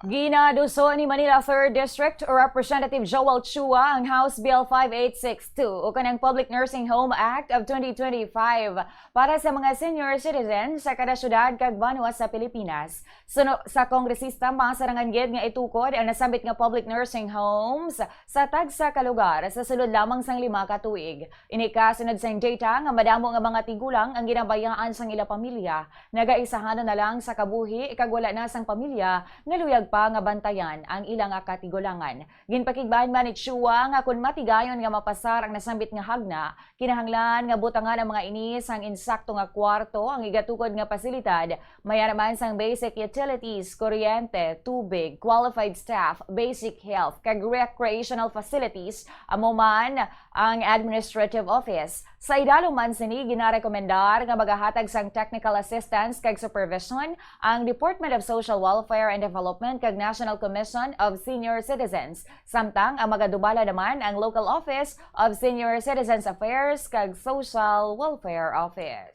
Ginaduso ni Manila 3rd District Representative Chua ang House Bill 5862 o kanang Public Nursing Home Act of 2025 para sa mga senior citizens sa kada syudad kag banwa sa Pilipinas. Sa kongresista masarangan gid nga itukod ang nasambit nga public nursing homes sa tagsa ka lugar sa sulod lamang sang 5 ka tuig. Ini kasunod sa data nga madamo nga mga tigulang ang ginabayaan sang ila pamilya. Nagaisahan na lang sa kabuhi kag wala na sang pamilya nga luyag pa nga bantayan ang ilang katigulangan. Ginpakigbahan man ni Chua nga kung matigayon nga mapasar ang nasambit nga hagna, kinahanglan nga butangan ang mga inis ang insakto nga kwarto ang igatukod nga pasilidad, maya naman sang basic utilities, kuryente, tubig, qualified staff, basic health, kag recreational facilities, amo man ang administrative office. Sa idalo man sini ginarekomendar nga magahatag sang technical assistance kag supervision ang Department of Social Welfare and Development kag National Commission of Senior Citizens. Samtang ang magadubala naman ang Local Office of Senior Citizens Affairs kag Social Welfare Office.